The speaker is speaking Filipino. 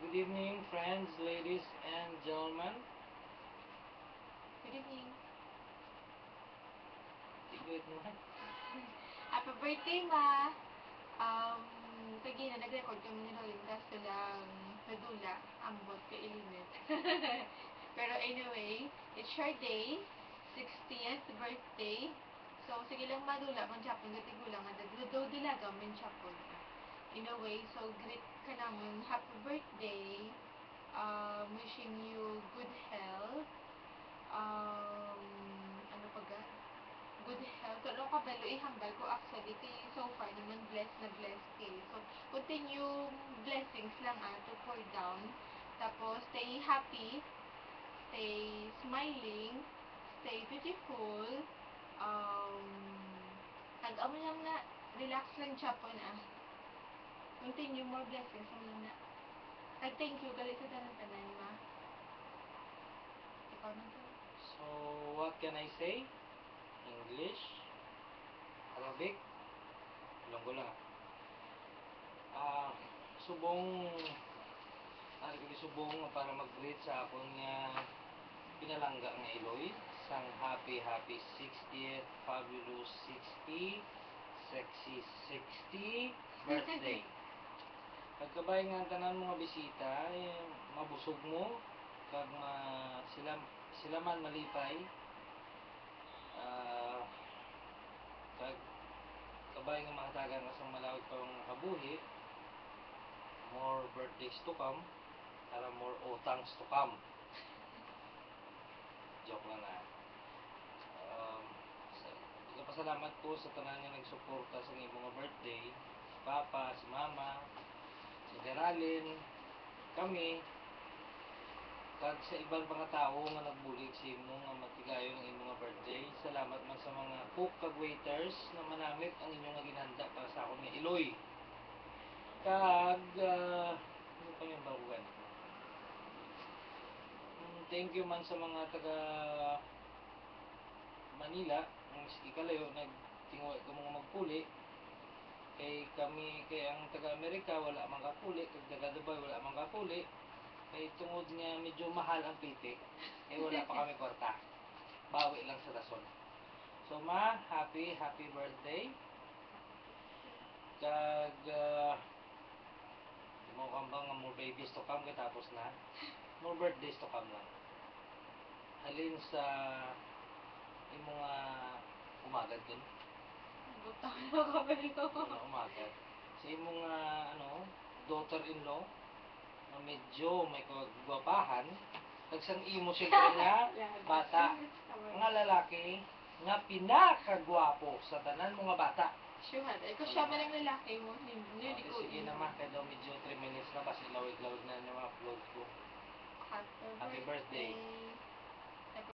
Good evening, friends, ladies, and gentlemen. Good evening. Good naman. Happy birthday, Ma! Tagi na nag-record kami ni Rolling tas lang nadula, ambot ka ilimit. Pero anyway, it's your day, 60th birthday. So, sige lang madula, kung Japon gati gulang, do dilaga, min Japon. In a way, so greet ka naman, happy birthday. Wishing you good health. Ano pa ga? Good health. Tulong ka balo, ihambal ko actually kay so far naman blessed na blessed kayo. So, continue blessings lang to pour down. Tapos, stay happy, stay smiling, stay beautiful. Tag-amo lang na, relax lang Japon Continue more blessings lang na. Thank you galit sa tanan-tanan, Ma. Ikaw na po. So, what can I say? English, Arabic, Ilonggo lang. Subong, subong para mag-greet sa akong nga pinalangga nga Iloy sang happy 60th fabulous 60 sexy 60 birthday. Pagkabay nga tanan mga bisita, mabusog mo kag sila man malipay. Kag kabay nga mahatagan nga sa malawig pa mga kabuhi, more birthdays to come, para more utangs to come. Joke lang Pasalamat po sa tanan nga nagsuporta sa mga birthday, si Papa, si Mama, si Geralyn, kami, kag sa ibang mga tao nga nagbulig sa imo nga matigayo ng imong birthday. Salamat man sa mga cook kag waiters na manamit ang inyong nga ginhanda para sa akon nga Iloy. Kag ano pa yung bagugan? Thank you man sa mga taga Manila, ang ikalayo nagtingoy ko mga magpuli. Kay ang taga Amerika wala man kapuli, kag taga Dubai wala man kapuli. Kay tungod nga medyo mahal ang pitik, wala pa kami kwarta. Bawi lang sa rason. So Ma, happy birthday. Kag mo kambang nga more babies to come katapos na. More birthdays to come lang. Halin sa imong nga umagad dun. Butang na kabalo. Umagad. Sa imong daughter-in-law na medyo may kagwapahan, tagsang imo siyempre nga bata, nga lalaki nga pinakagwapo sa tanan mga bata. Sure, ko siya man ang lalaki mo, hindi ko. Sige naman, kaya daw medyo 3 minutes na kasi lawig-lawig na yung upload ko. Happy Happy birthday.